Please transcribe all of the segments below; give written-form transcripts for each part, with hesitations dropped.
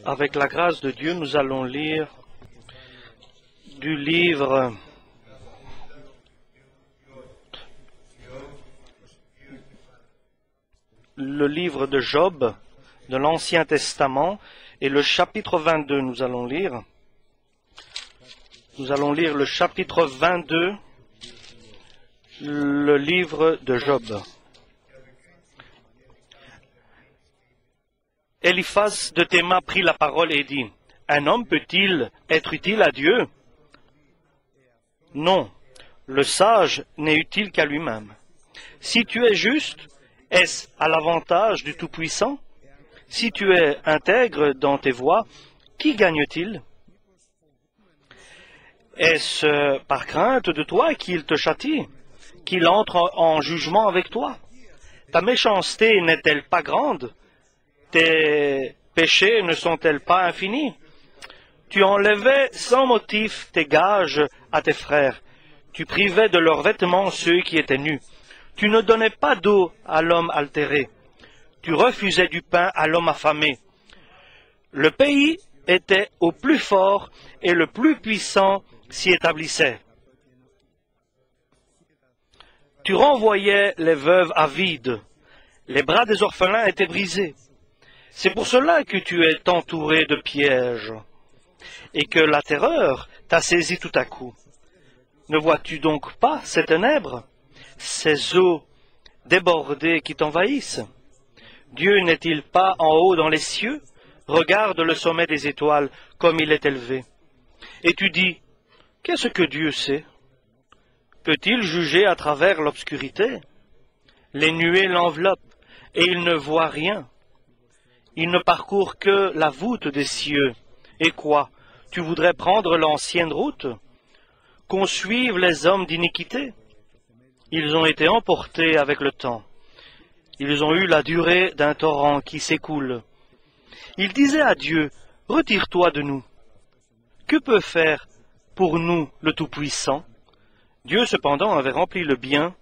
Avec la grâce de Dieu, nous allons lire du livre le livre de Job de l'Ancien Testament et le chapitre 22, nous allons lire. Nous allons lire le chapitre 22, le livre de Job. Eliphaz de Théma prit la parole et dit, « Un homme peut-il être utile à Dieu? Non, le sage n'est utile qu'à lui-même. Si tu es juste, est-ce à l'avantage du Tout-Puissant? Si tu es intègre dans tes voies, qui gagne-t-il? Est-ce par crainte de toi qu'il te châtie, qu'il entre en jugement avec toi? Ta méchanceté n'est-elle pas grande? Tes péchés ne sont-elles pas infinis? Tu enlevais sans motif tes gages à tes frères. Tu privais de leurs vêtements ceux qui étaient nus. Tu ne donnais pas d'eau à l'homme altéré. Tu refusais du pain à l'homme affamé. Le pays était au plus fort et le plus puissant s'y établissait. Tu renvoyais les veuves avides. Les bras des orphelins étaient brisés. C'est pour cela que tu es entouré de pièges et que la terreur t'a saisi tout à coup. Ne vois-tu donc pas ces ténèbres, ces eaux débordées qui t'envahissent? Dieu n'est-il pas en haut dans les cieux? Regarde le sommet des étoiles comme il est élevé. Et tu dis, qu'est-ce que Dieu sait? Peut-il juger à travers l'obscurité? Les nuées l'enveloppent et il ne voit rien. Il ne parcourt que la voûte des cieux. Et quoi? Tu voudrais prendre l'ancienne route? Qu'on suive les hommes d'iniquité? Ils ont été emportés avec le temps. Ils ont eu la durée d'un torrent qui s'écoule. Ils disaient à Dieu, « Retire-toi de nous. » Que peut faire pour nous le Tout-Puissant? Dieu cependant avait rempli de bien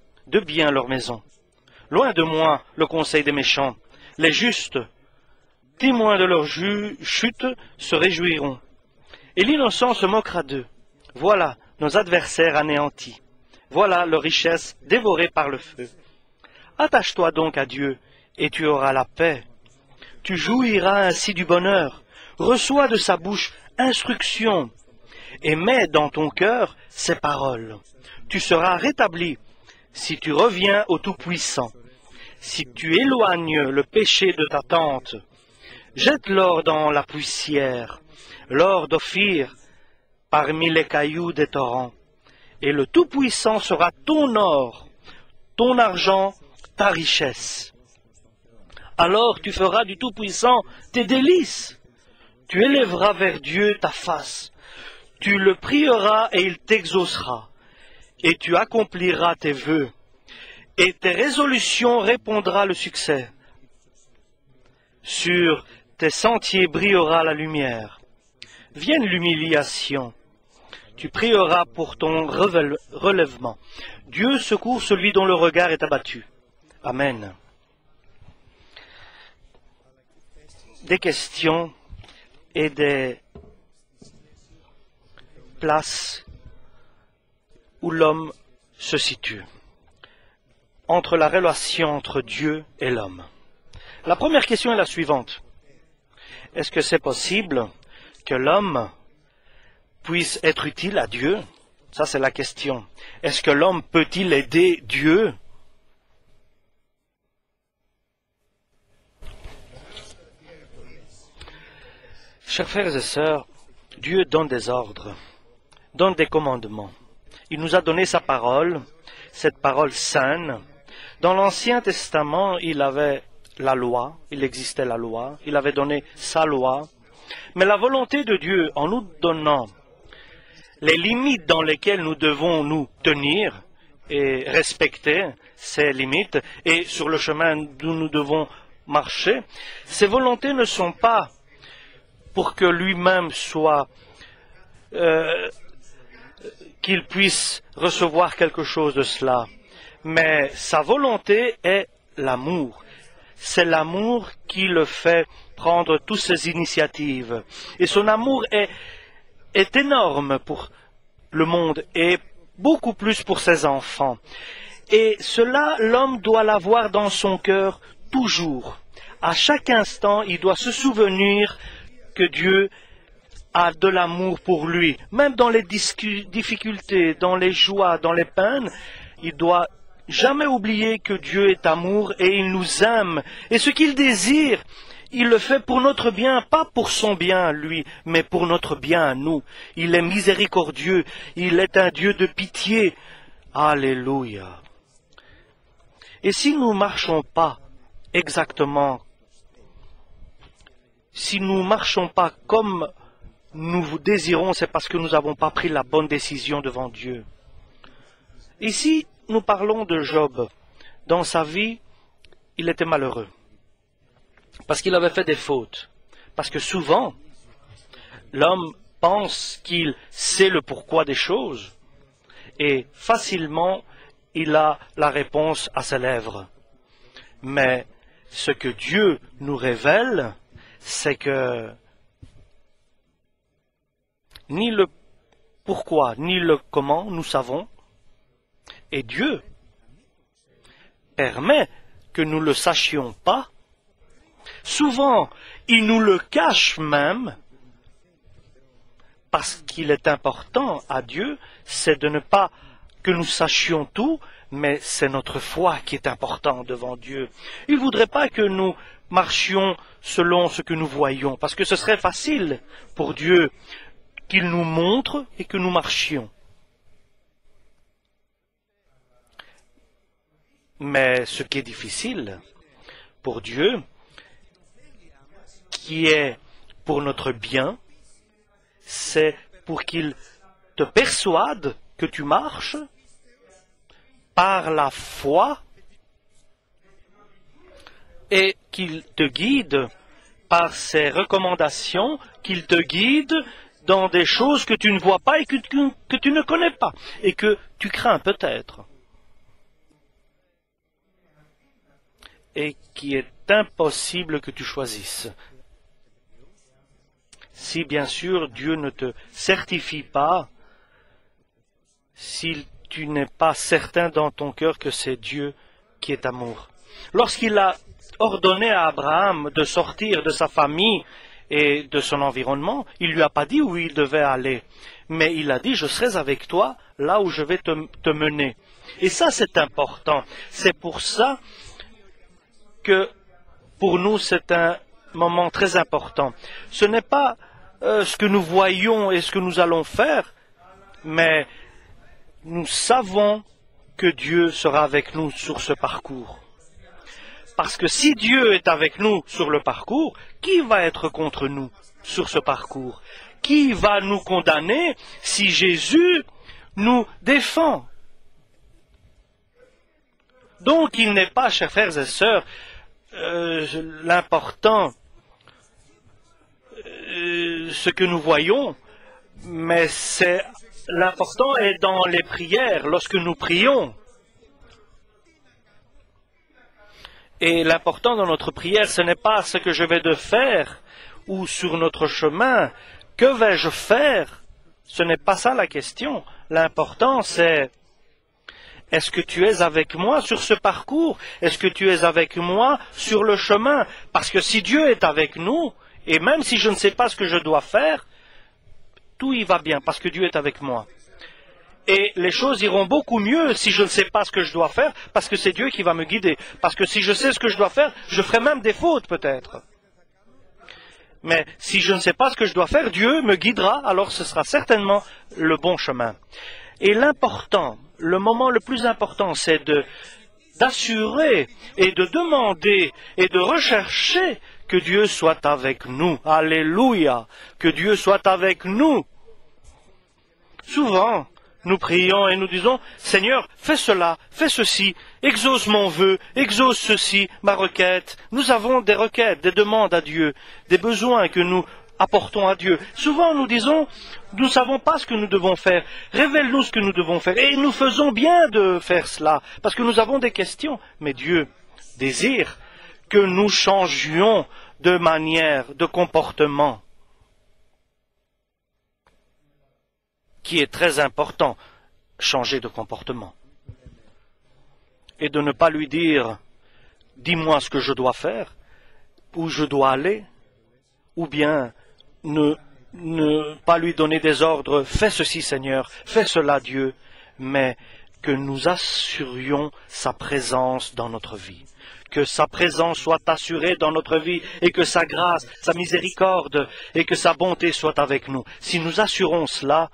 leur maison. Loin de moi le conseil des méchants. Les justes, témoins de leur chute, se réjouiront. Et l'innocent se moquera d'eux. Voilà nos adversaires anéantis. Voilà leur richesse dévorée par le feu. Attache-toi donc à Dieu, et tu auras la paix. Tu jouiras ainsi du bonheur. Reçois de sa bouche instruction, et mets dans ton cœur ses paroles. Tu seras rétabli si tu reviens au Tout-Puissant. Si tu éloignes le péché de ta tente, jette l'or dans la poussière, l'or d'Ophir parmi les cailloux des torrents. Et le Tout-Puissant sera ton or, ton argent, ta richesse. Alors tu feras du Tout-Puissant tes délices. Tu élèveras vers Dieu ta face. Tu le prieras et il t'exaucera. Et tu accompliras tes vœux. Et tes résolutions répondra le succès. Sur tes sentiers brillera la lumière. Vienne l'humiliation. Tu prieras pour ton relèvement. Dieu secourt celui dont le regard est abattu. Amen. Des questions et des places où l'homme se situe entre la relation entre Dieu et l'homme. La première question est la suivante. Est-ce que c'est possible que l'homme puisse être utile à Dieu? Ça, c'est la question. Est-ce que l'homme peut-il aider Dieu? Chers frères et sœurs, Dieu donne des ordres, donne des commandements. Il nous a donné sa parole, cette parole saine. Dans l'Ancien Testament, il avait la loi, il existait la loi, il avait donné sa loi. Mais la volonté de Dieu, en nous donnant les limites dans lesquelles nous devons nous tenir et respecter ces limites, et sur le chemin d'où nous devons marcher, ces volontés ne sont pas pour que lui-même soit, qu'il puisse recevoir quelque chose de cela. Mais sa volonté est l'amour. c'est l'amour qui le fait prendre toutes ces initiatives. Et son amour est énorme pour le monde et beaucoup plus pour ses enfants. Et cela, l'homme doit l'avoir dans son cœur toujours. À chaque instant, il doit se souvenir que Dieu a de l'amour pour lui. Même dans les difficultés, dans les joies, dans les peines, il doit jamais oublier que Dieu est amour et il nous aime. Et ce qu'il désire, il le fait pour notre bien, pas pour son bien, lui, mais pour notre bien à nous. Il est miséricordieux, il est un Dieu de pitié. Alléluia. Et si nous ne marchons pas exactement, si nous ne marchons pas comme nous désirons, c'est parce que nous n'avons pas pris la bonne décision devant Dieu. Ici, nous parlons de Job. Dans sa vie, il était malheureux. Parce qu'il avait fait des fautes. Parce que souvent, l'homme pense qu'il sait le pourquoi des choses. Et facilement, il a la réponse à ses lèvres. Mais ce que Dieu nous révèle, c'est que ni le pourquoi, ni le comment nous savons. Et Dieu permet que nous ne le sachions pas. Souvent, il nous le cache même, parce qu'il est important à Dieu, c'est de ne pas que nous sachions tout, mais c'est notre foi qui est importante devant Dieu. Il ne voudrait pas que nous marchions selon ce que nous voyons, parce que ce serait facile pour Dieu qu'il nous montre et que nous marchions. Mais ce qui est difficile pour Dieu, qui est pour notre bien, c'est pour qu'il te persuade que tu marches par la foi et qu'il te guide par ses recommandations, qu'il te guide dans des choses que tu ne vois pas et que tu ne connais pas et que tu crains peut-être. Et qui est impossible que tu choisisses. Si bien sûr Dieu ne te certifie pas, si tu n'es pas certain dans ton cœur que c'est Dieu qui est amour. Lorsqu'il a ordonné à Abraham de sortir de sa famille et de son environnement, il ne lui a pas dit où il devait aller, mais il a dit « Je serai avec toi là où je vais te mener ». Et ça c'est important. C'est pour ça que pour nous c'est un moment très important. Ce n'est pas ce que nous voyons et ce que nous allons faire, mais nous savons que Dieu sera avec nous sur ce parcours. Parce que si Dieu est avec nous sur le parcours, qui va être contre nous sur ce parcours? Qui va nous condamner si Jésus nous défend? Donc il n'est pas, chers frères et sœurs, l'important, ce que nous voyons, mais l'important est dans les prières, lorsque nous prions. Et l'important dans notre prière, ce n'est pas ce que je vais de faire ou sur notre chemin. Que vais-je faire? Ce n'est pas ça la question. L'important, c'est est-ce que tu es avec moi sur ce parcours? Est-ce que tu es avec moi sur le chemin? Parce que si Dieu est avec nous, et même si je ne sais pas ce que je dois faire, tout y va bien parce que Dieu est avec moi. Et les choses iront beaucoup mieux si je ne sais pas ce que je dois faire, parce que c'est Dieu qui va me guider. Parce que si je sais ce que je dois faire, je ferai même des fautes peut-être. Mais si je ne sais pas ce que je dois faire, Dieu me guidera, alors ce sera certainement le bon chemin. Et l'important, le moment le plus important, c'est d'assurer et de demander et de rechercher que Dieu soit avec nous. Alléluia! Que Dieu soit avec nous. Souvent, nous prions et nous disons, Seigneur, fais cela, fais ceci, exauce mon vœu, exauce ceci, ma requête. Nous avons des requêtes, des demandes à Dieu, des besoins que nous apportons à Dieu. Souvent nous disons, nous ne savons pas ce que nous devons faire, révèle-nous ce que nous devons faire. Et nous faisons bien de faire cela, parce que nous avons des questions. Mais Dieu désire que nous changions de manière, de comportement, qui est très important, changer de comportement. Et de ne pas lui dire, dis-moi ce que je dois faire, où je dois aller, ou bien ne pas lui donner des ordres, fais ceci Seigneur, fais cela Dieu, mais que nous assurions sa présence dans notre vie, que sa présence soit assurée dans notre vie et que sa grâce, sa miséricorde et que sa bonté soient avec nous. Si nous assurons cela,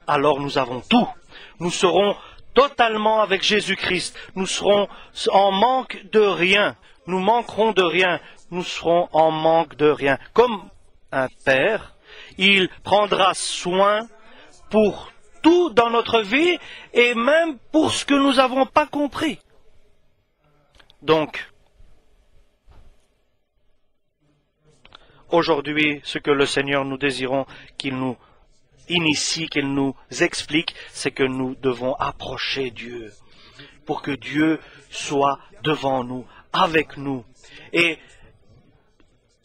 alors nous avons tout. Nous serons totalement avec Jésus-Christ. Nous serons en manque de rien. Nous manquerons de rien. Nous serons en manque de rien. Comme un père, il prendra soin pour tout dans notre vie et même pour ce que nous n'avons pas compris. Donc, aujourd'hui, ce que le Seigneur nous désirons qu'il nous initie, qu'il nous explique, c'est que nous devons approcher Dieu pour que Dieu soit devant nous, avec nous. Et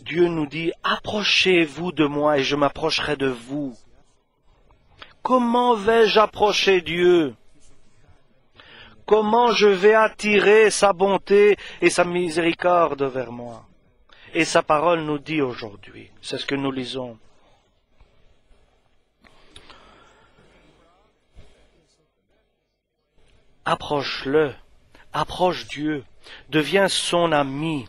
Dieu nous dit, approchez-vous de moi et je m'approcherai de vous. Comment vais-je approcher Dieu? Comment je vais attirer sa bonté et sa miséricorde vers moi? Et sa parole nous dit aujourd'hui, c'est ce que nous lisons. Approche-le, approche Dieu, deviens son ami.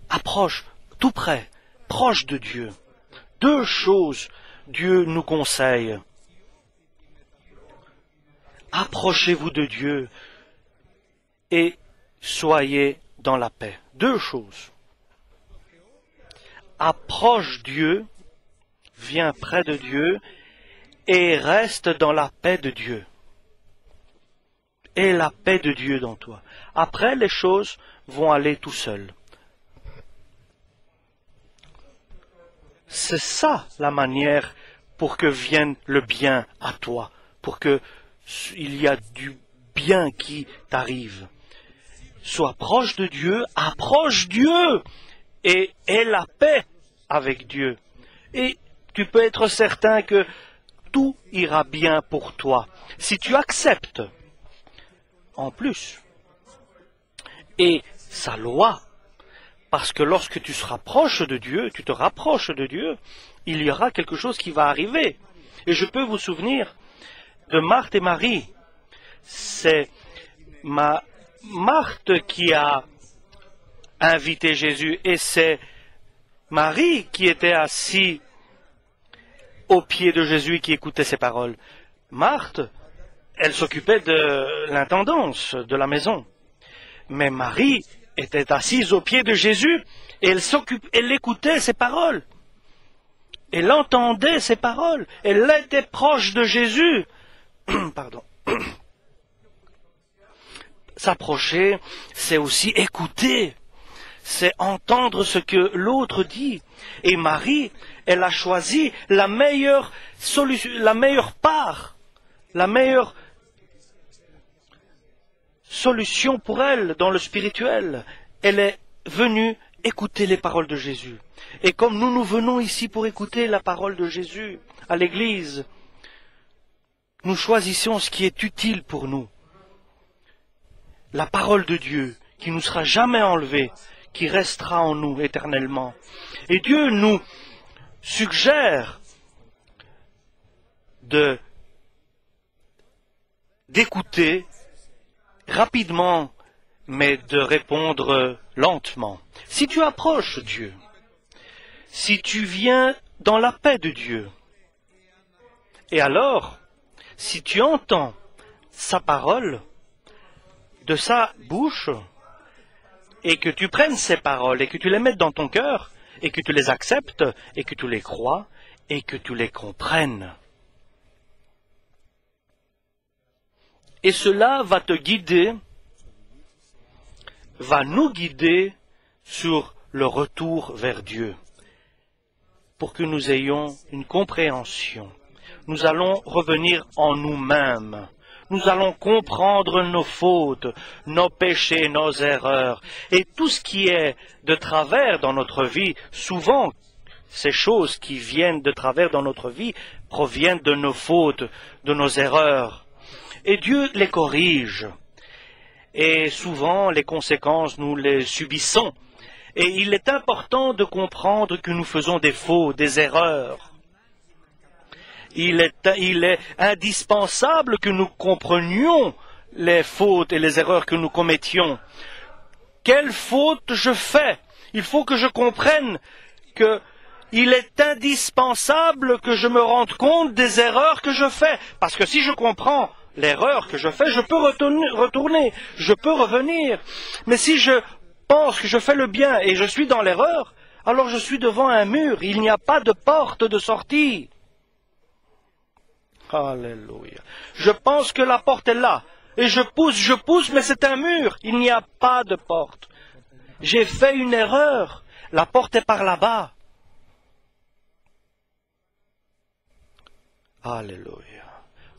Approche, tout près, proche de Dieu. Deux choses Dieu nous conseille. Approchez-vous de Dieu et soyez dans la paix. Deux choses. Approche Dieu, viens près de Dieu et reste dans la paix de Dieu. Et la paix de Dieu dans toi. Après, les choses vont aller tout seules. C'est ça la manière pour que vienne le bien à toi, pour que il y a du bien qui t'arrive. Sois proche de Dieu, approche Dieu et aie la paix avec Dieu. Et tu peux être certain que tout ira bien pour toi si tu acceptes en plus. Et sa loi, parce que lorsque tu seras proche de Dieu, tu te rapproches de Dieu, il y aura quelque chose qui va arriver. Et je peux vous souvenir de Marthe et Marie. C'est Marthe qui a invité Jésus et c'est Marie qui était assise aux pieds de Jésus et qui écoutait ses paroles. Marthe, elle s'occupait de l'intendance de la maison. Mais Marie était assise aux pieds de Jésus et elle écoutait ses paroles. Elle entendait ses paroles. Elle était proche de Jésus. Pardon. S'approcher, c'est aussi écouter. C'est entendre ce que l'autre dit. Et Marie, elle a choisi la meilleure solution, la meilleure part, la meilleure solution pour elle dans le spirituel. Elle est venue écouter les paroles de Jésus. Et comme nous venons ici pour écouter la parole de Jésus à l'Église, nous choisissons ce qui est utile pour nous. La parole de Dieu qui ne nous sera jamais enlevée, qui restera en nous éternellement. Et Dieu nous suggère d'écouter rapidement, mais de répondre lentement. Si tu approches Dieu, si tu viens dans la paix de Dieu, et alors, si tu entends sa parole de sa bouche, et que tu prennes ces paroles, et que tu les mettes dans ton cœur, et que tu les acceptes, et que tu les crois, et que tu les comprennes. Et cela va te guider, va nous guider sur le retour vers Dieu, pour que nous ayons une compréhension. Nous allons revenir en nous-mêmes. nous allons comprendre nos fautes, nos péchés, nos erreurs, et tout ce qui est de travers dans notre vie. Souvent, ces choses qui viennent de travers dans notre vie proviennent de nos fautes, de nos erreurs. Et Dieu les corrige. Et souvent, les conséquences, nous les subissons. Et il est important de comprendre que nous faisons des fautes, des erreurs. Il est indispensable que nous comprenions les fautes et les erreurs que nous commettions. Quelle faute je fais? Il faut que je comprenne que il est indispensable que je me rende compte des erreurs que je fais. Parce que si je comprends l'erreur que je fais, je peux retourner, je peux revenir. Mais si je pense que je fais le bien et je suis dans l'erreur, alors je suis devant un mur. Il n'y a pas de porte de sortie. Alléluia. Je pense que la porte est là. Et je pousse, mais c'est un mur. Il n'y a pas de porte. J'ai fait une erreur. La porte est par là-bas. Alléluia.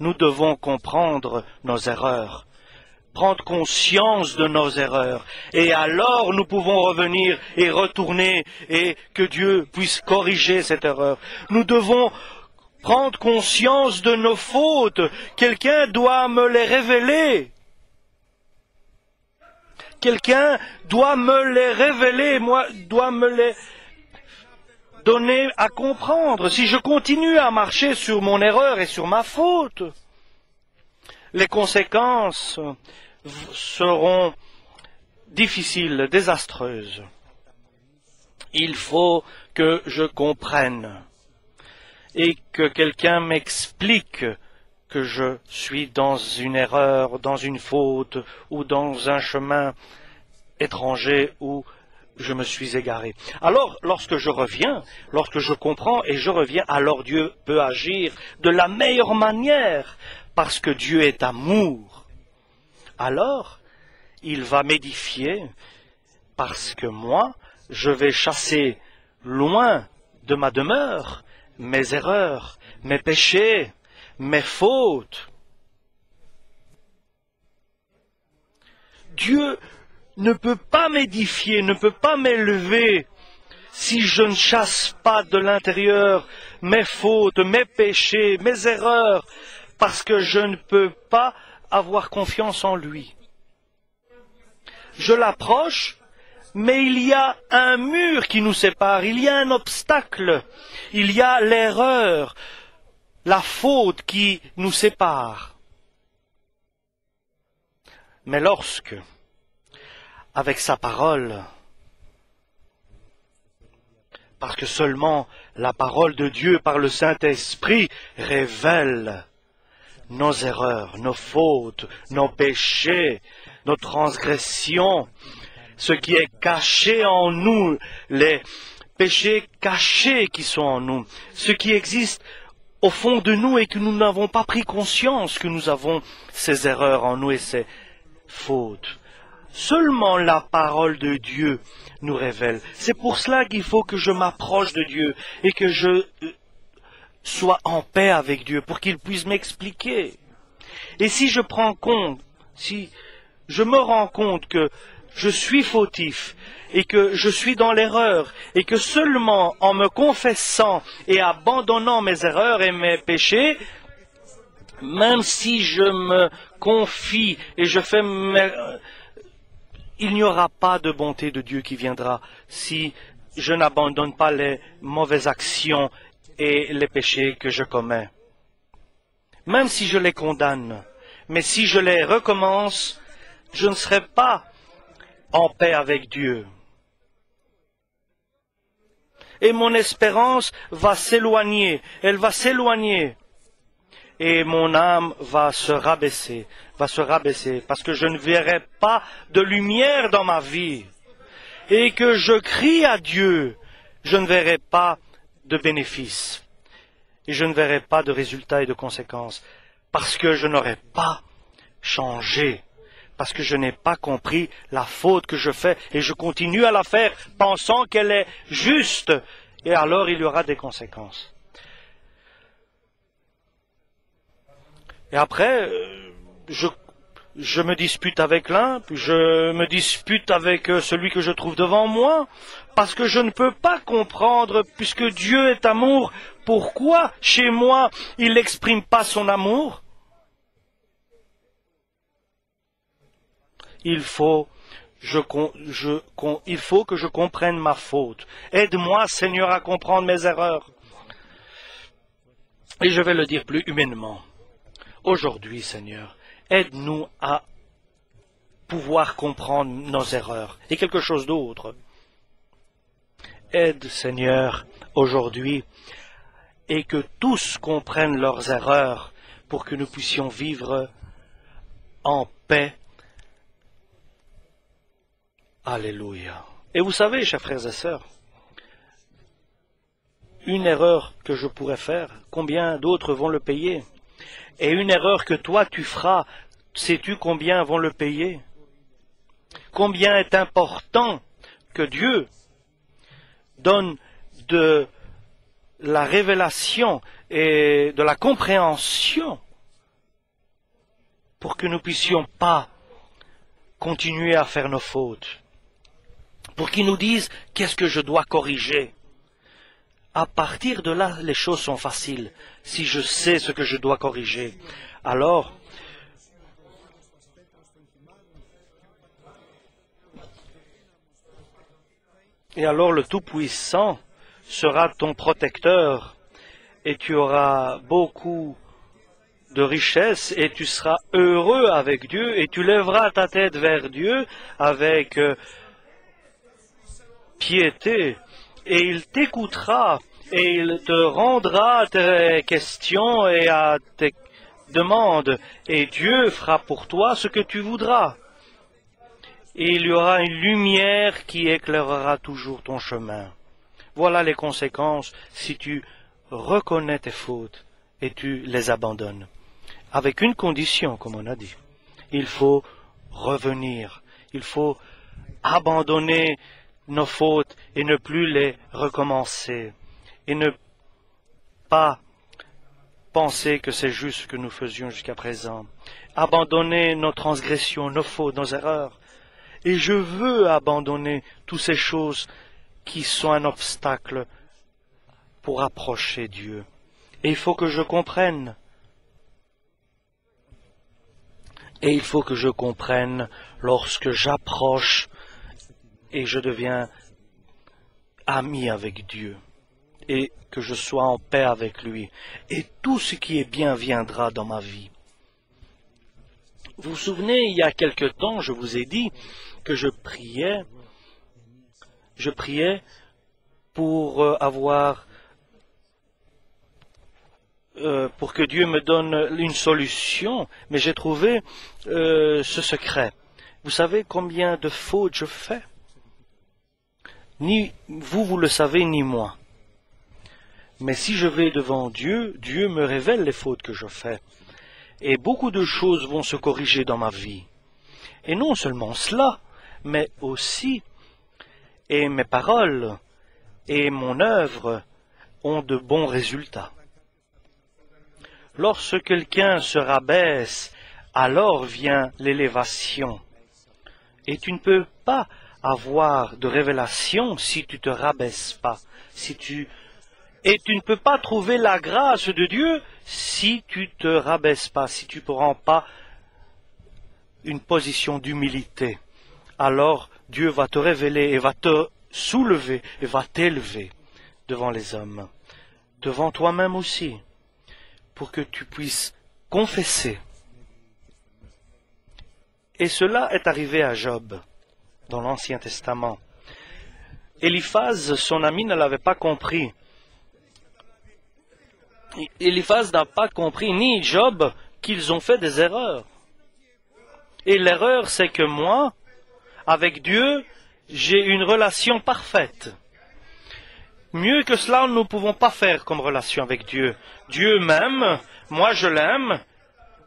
Nous devons comprendre nos erreurs, prendre conscience de nos erreurs, et alors nous pouvons revenir et retourner, et que Dieu puisse corriger cette erreur. Nous devons prendre conscience de nos fautes. Quelqu'un doit me les révéler. Quelqu'un doit me les révéler, doit me les donner à comprendre. Si je continue à marcher sur mon erreur et sur ma faute, les conséquences seront difficiles, désastreuses. Il faut que je comprenne et que quelqu'un m'explique que je suis dans une erreur, dans une faute ou dans un chemin étranger où je me suis égaré. Alors, lorsque je comprends et je reviens, alors Dieu peut agir de la meilleure manière, parce que Dieu est amour. Alors, il va m'édifier, parce que moi, je vais chasser loin de ma demeure mes erreurs, mes péchés, mes fautes. Dieu ne peut pas m'édifier, ne peut pas m'élever si je ne chasse pas de l'intérieur mes fautes, mes péchés, mes erreurs, parce que je ne peux pas avoir confiance en lui. Je l'approche, mais il y a un mur qui nous sépare, il y a un obstacle, il y a l'erreur, la faute qui nous sépare. Mais lorsque, avec sa parole, parce que seulement la parole de Dieu par le Saint-Esprit révèle nos erreurs, nos fautes, nos péchés, nos transgressions, ce qui est caché en nous, les péchés cachés qui sont en nous, ce qui existe au fond de nous et que nous n'avons pas pris conscience que nous avons ces erreurs en nous et ces fautes. Seulement la parole de Dieu nous révèle. C'est pour cela qu'il faut que je m'approche de Dieu et que je sois en paix avec Dieu pour qu'il puisse m'expliquer. Et si je prends compte, si je me rends compte que je suis fautif et que je suis dans l'erreur et que seulement en me confessant et abandonnant mes erreurs et mes péchés, même si je me confie et je fais il n'y aura pas de bonté de Dieu qui viendra si je n'abandonne pas les mauvaises actions et les péchés que je commets. Même si je les condamne, mais si je les recommence, je ne serai pas en paix avec Dieu. Et mon espérance va s'éloigner, elle va s'éloigner. Et mon âme va se rabaisser, parce que je ne verrai pas de lumière dans ma vie. Et que je crie à Dieu, je ne verrai pas de bénéfices. Et je ne verrai pas de résultats et de conséquences, parce que je n'aurai pas changé, parce que je n'ai pas compris la faute que je fais, et je continue à la faire, pensant qu'elle est juste, et alors il y aura des conséquences. Et après, je, je me dispute avec l'un, puis je me dispute avec celui que je trouve devant moi, parce que je ne peux pas comprendre, puisque Dieu est amour, pourquoi chez moi il n'exprime pas son amour? Il faut que je comprenne ma faute. Aide-moi, Seigneur, à comprendre mes erreurs. Et je vais le dire plus humainement. Aujourd'hui, Seigneur, aide-nous à pouvoir comprendre nos erreurs. Et quelque chose d'autre. Aide, Seigneur, aujourd'hui, et que tous comprennent leurs erreurs pour que nous puissions vivre en paix. Alléluia. Et vous savez, chers frères et sœurs, une erreur que je pourrais faire, combien d'autres vont le payer? Et une erreur que toi tu feras, sais-tu combien vont le payer? Combien est important que Dieu donne de la révélation et de la compréhension pour que nous puissions pas continuer à faire nos fautes, pour qu'ils nous disent qu'est-ce que je dois corriger. À partir de là, les choses sont faciles. Si je sais ce que je dois corriger, alors le Tout-Puissant sera ton protecteur et tu auras beaucoup de richesses et tu seras heureux avec Dieu et tu lèveras ta tête vers Dieu avec piété et il t'écoutera et il te rendra à tes questions et à tes demandes et Dieu fera pour toi ce que tu voudras. Et il y aura une lumière qui éclairera toujours ton chemin. Voilà les conséquences si tu reconnais tes fautes et tu les abandonnes. Avec une condition, comme on a dit. Il faut revenir. Il faut abandonner nos fautes et ne plus les recommencer. Et ne pas penser que c'est juste ce que nous faisions jusqu'à présent. Abandonner nos transgressions, nos fautes, nos erreurs. Et je veux abandonner toutes ces choses qui sont un obstacle pour approcher Dieu. Et il faut que je comprenne. Et il faut que je comprenne lorsque j'approche et je deviens ami avec Dieu. Et que je sois en paix avec lui. Et tout ce qui est bien viendra dans ma vie. Vous vous souvenez, il y a quelque temps, je vous ai dit que je priais pour pour que Dieu me donne une solution, mais j'ai trouvé ce secret. Vous savez combien de fautes je fais? Ni vous le savez, ni moi. Mais si je vais devant Dieu, Dieu me révèle les fautes que je fais. Et beaucoup de choses vont se corriger dans ma vie. Et non seulement cela, mais aussi, et mes paroles et mon œuvre ont de bons résultats. Lorsque quelqu'un se rabaisse, alors vient l'élévation. Et tu ne peux pas avoir de révélation si tu te rabaisses pas, et tu ne peux pas trouver la grâce de Dieu si tu te rabaisses pas, si tu ne prends pas une position d'humilité. Alors Dieu va te révéler et va te soulever et va t'élever devant les hommes, devant toi-même aussi, pour que tu puisses confesser. Et cela est arrivé à Job dans l'Ancien Testament. Éliphaz, son ami, ne l'avait pas compris. Éliphaz n'a pas compris, ni Job, qu'ils ont fait des erreurs. Et l'erreur, c'est que moi, avec Dieu, j'ai une relation parfaite. Mieux que cela, nous ne pouvons pas faire comme relation avec Dieu. Dieu m'aime, moi je l'aime,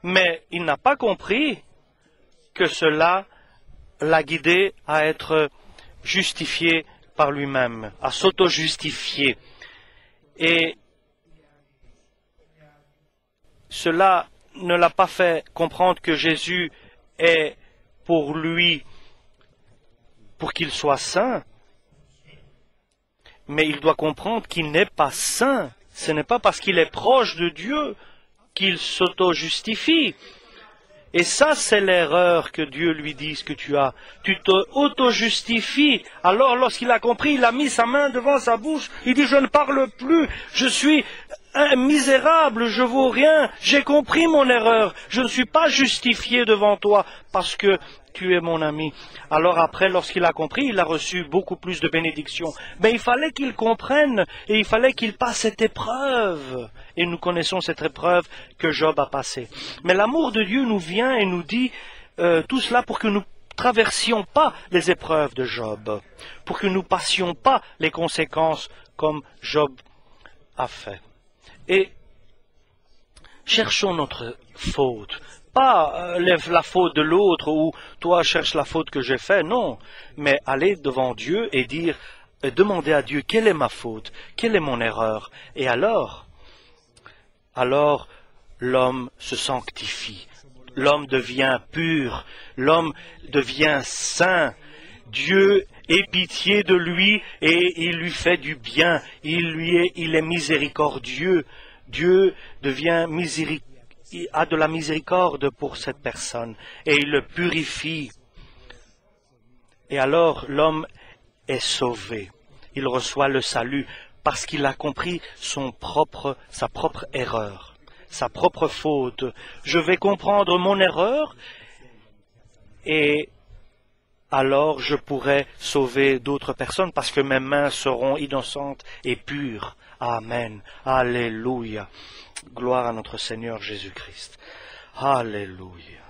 mais il n'a pas compris que cela l'a guidé à être justifié par lui-même, à s'auto-justifier. Et cela ne l'a pas fait comprendre que Jésus est pour lui, pour qu'il soit saint, mais il doit comprendre qu'il n'est pas saint. Ce n'est pas parce qu'il est proche de Dieu qu'il s'auto-justifie. Et ça, c'est l'erreur que Dieu lui dise que tu as. Tu te auto-justifies. Alors, lorsqu'il a compris, il a mis sa main devant sa bouche. Il dit, je ne parle plus. Je suis misérable. Je vaux rien. J'ai compris mon erreur. Je ne suis pas justifié devant toi parce que tu es mon ami. Alors après, lorsqu'il a compris, il a reçu beaucoup plus de bénédictions. Mais il fallait qu'il comprenne et il fallait qu'il passe cette épreuve. Et nous connaissons cette épreuve que Job a passée. Mais l'amour de Dieu nous vient et nous dit tout cela pour que nous traversions pas les épreuves de Job, pour que nous passions pas les conséquences comme Job a fait. Et cherchons notre faute. Pas la faute de l'autre ou toi cherche la faute que j'ai faite, non. Mais aller devant Dieu et dire, demander à Dieu quelle est ma faute, quelle est mon erreur. Et alors l'homme se sanctifie, l'homme devient pur, l'homme devient saint. Dieu ait pitié de lui et il lui fait du bien, il est miséricordieux. Dieu devient il a de la miséricorde pour cette personne et il le purifie. Et alors l'homme est sauvé. Il reçoit le salut parce qu'il a compris sa propre erreur, sa propre faute. Je vais comprendre mon erreur et alors je pourrai sauver d'autres personnes parce que mes mains seront innocentes et pures. Amen. Alléluia. Gloire à notre Seigneur Jésus-Christ. Alléluia.